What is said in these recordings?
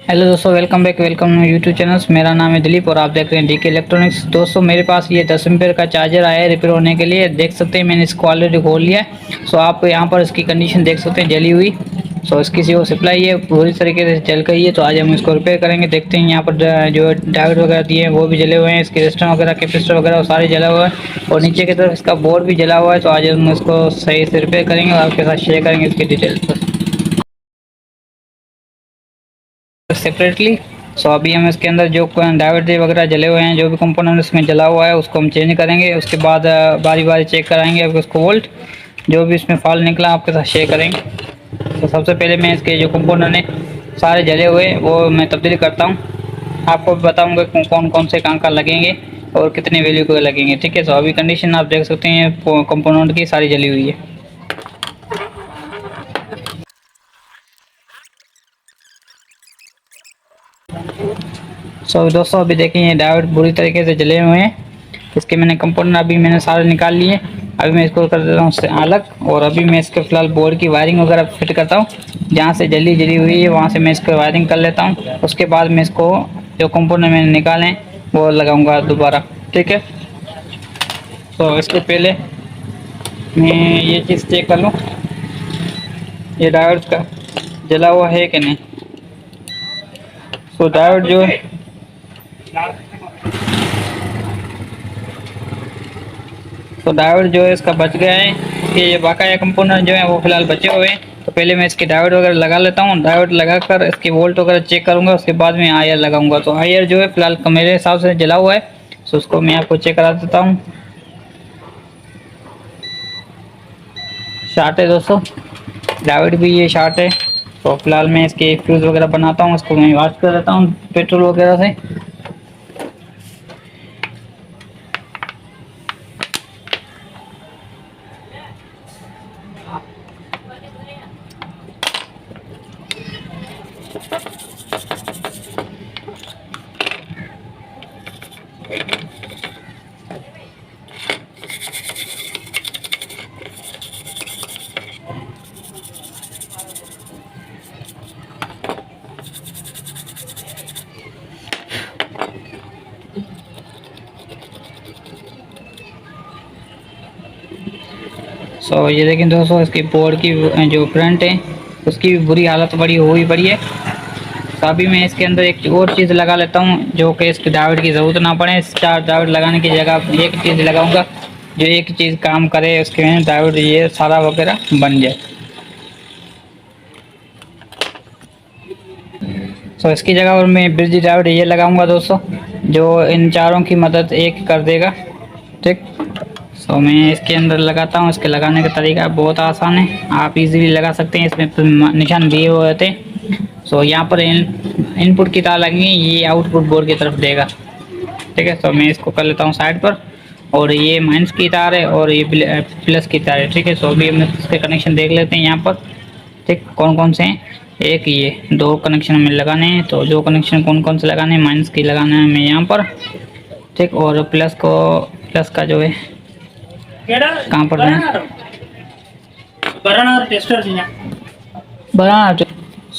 Hello दोस्तों, welcome back, welcome YouTube channel. मेरा नाम है दिलीप और आप देख रहे हैं डीके इलेक्ट्रॉनिक्स। दोस्तों, मेरे पास ये 10 एम्पीयर का चार्जर आया है रिपेयर होने के लिए। देख सकते हैं मैंने इसको ऑलरेडी खोल लिया है। सो आप यहाँ पर इसकी कंडीशन देख सकते हैं, जली हुई। सो इसकी जो सप्लाई है पूरी तरीके से जल गई है। तो आज हम इसको रिपेयर करेंगे। देखते हैं यहाँ पर जो डायोड वगैरह दिए हैं वो भी जले हुए हैं, इसके रेजिस्टर वगैरह कैपेसिटर वगैरह वो सारे जला हुआ है और नीचे की तरफ इसका बोर्ड भी जला हुआ है। तो आज हम इसको सही से रिपेयर करेंगे और आपके साथ शेयर करेंगे इसकी डिटेल्स सेपरेटली। सो अभी हम इसके अंदर जो डायोड वगैरह जले हुए हैं, जो भी कंपोनेंट इसमें जला हुआ है उसको हम चेंज करेंगे। उसके बाद बारी बारी चेक कराएंगे आपको उसको वोल्ट, जो भी इसमें फॉल्ट निकला आपके साथ शेयर करेंगे। तो सबसे पहले मैं इसके जो कंपोनेंट हैं सारे जले हुए वो मैं तब्दील करता हूँ। आपको भी बताऊँगा कौन कौन से कहाँ लगेंगे और कितने वैल्यू को लगेंगे। ठीक है, तो अभी कंडीशन आप देख सकते हैं कंपोनेंट की सारी जली हुई है। दोस्तों, अभी देखिए ये डायोड बुरी तरीके से जले हुए हैं। इसके कंपोनेंट अभी मैंने सारे निकाल लिए। अभी मैं इसको कर देता हूँ उससे अलग और अभी मैं इसके फिलहाल बोर्ड की वायरिंग वगैरह फिट करता हूँ। जहाँ से जली हुई है वहाँ से मैं इसको वायरिंग कर लेता हूँ। उसके बाद मैं इसको जो कंपोनेंट मैंने निकाले वो लगाऊंगा दोबारा। ठीक है, तो इसके पहले मैं ये चीज़ चेक कर लूँ ये डायोड का जला हुआ है कि नहीं। डायोड जो है डायोड जो है इसका बच गया है। इसके ये बाकाया कंपोनेंट जो है वो फिलहाल बचे हुए हैं। तो पहले मैं इसके डायोड वगैरह लगा लेता हूँ। डायोड लगाकर इसके वोल्ट वगैरह चेक करूंगा। उसके बाद में आयर लगाऊंगा। तो आयर जो है फिलहाल मेरे हिसाब से जला हुआ है, तो उसको मैं आपको चेक करा देता हूँ। शार्ट है दोस्तों, डायोड भी ये शार्ट है। तो फिलहाल मैं इसके फ्यूज वगैरह बनाता हूँ, इसको मैं वॉश कर देता हूँ पेट्रोल वगैरह से। ये देखें दोस्तों, इसकी बोर्ड की जो फ्रंट है उसकी भी बुरी हालत बड़ी हुई पड़ी है। तो अभी मैं इसके अंदर एक और चीज़ लगा लेता हूँ जो कि इसके डायोड की ज़रूरत ना पड़े। 4 डायोड लगाने की जगह एक चीज़ लगाऊंगा जो एक चीज़ काम करे, उसके डायोड ये सारा वगैरह बन जाए। इसकी जगह और मैं ब्रिज डायोड ये लगाऊंगा दोस्तों, जो इन चारों की मदद एक कर देगा। ठीक, मैं इसके अंदर लगाता हूँ। इसके लगाने का तरीका बहुत आसान है, आप इजीली लगा सकते हैं। इसमें निशान दिए हुए होते हैं। यहाँ पर इनपुट की तार लगेंगी, ये आउटपुट बोर्ड की तरफ देगा। ठीक है, मैं इसको कर लेता हूँ साइड पर। और ये माइनस की तार है और ये प्लस की तार है। ठीक है, अभी हम इसके कनेक्शन देख लेते हैं यहाँ पर। ठीक, कौन कौन से हैं। एक ये 2 कनेक्शन हमें लगाने हैं। तो जो कनेक्शन कौन कौन से लगाने हैं, माइनस की लगाना है हमें यहाँ पर। ठीक, और प्लस का जो है कहाँ पर बना।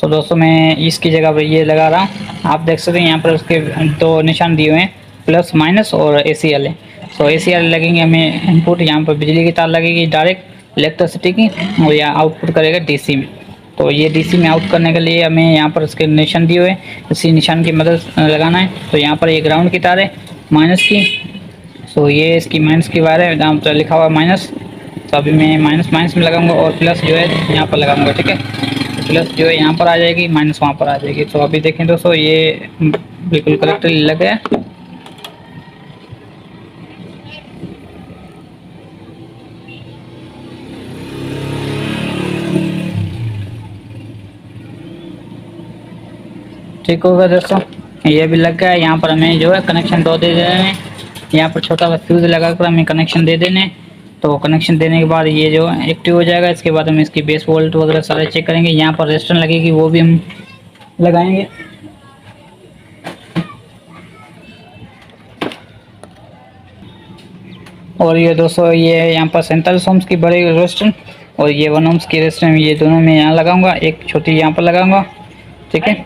दोस्तों, मैं इसकी जगह पर ये लगा रहा हूँ। आप देख सकते हैं यहाँ पर उसके 2 निशान दिए हुए हैं, प्लस माइनस और ACL है। ACL लगेंगे हमें इनपुट, यहाँ पर बिजली की तार लगेगी डायरेक्ट इलेक्ट्रिसिटी की, और यहाँ आउटपुट करेगा DC में। तो ये DC में आउट करने के लिए हमें यहाँ पर उसके निशान दिए हुए हैं, इसी निशान की मदद लगाना है। तो यहाँ पर एक ग्राउंड की तार है माइनस की। ये इसकी माइनस की वायर है, जहाँ पर लिखा हुआ माइनस। तो अभी मैं माइनस में लगाऊंगा और प्लस जो है यहाँ पर लगाऊंगा। ठीक है, प्लस जो है यहाँ पर आ जाएगी, माइनस वहाँ पर आ जाएगी। तो अभी देखें दोस्तों, ये बिल्कुल करेक्टली लग गया। ठीक होगा दोस्तों, ये भी लग गया। यहाँ पर हमें जो है कनेक्शन 2 दे देने हैं। यहाँ पर छोटा सा फ्यूज लगाकर हमें कनेक्शन दे देने। तो कनेक्शन देने के बाद ये जो एक्टिव हो जाएगा। इसके बाद हम इसकी बेस वोल्ट वगैरह सारे चेक करेंगे। यहाँ पर रेजिस्टेंस लगेगी, वो भी हम लगाएंगे। और ये दोस्तों, ये यहाँ पर 47 ओम्स की बड़ी रेजिस्टेंस और ये 1 ओम्स की रेजिस्टेंस, ये दोनों में यहाँ लगाऊंगा। एक छोटी यहाँ पर लगाऊंगा। ठीक है,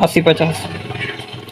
80-50.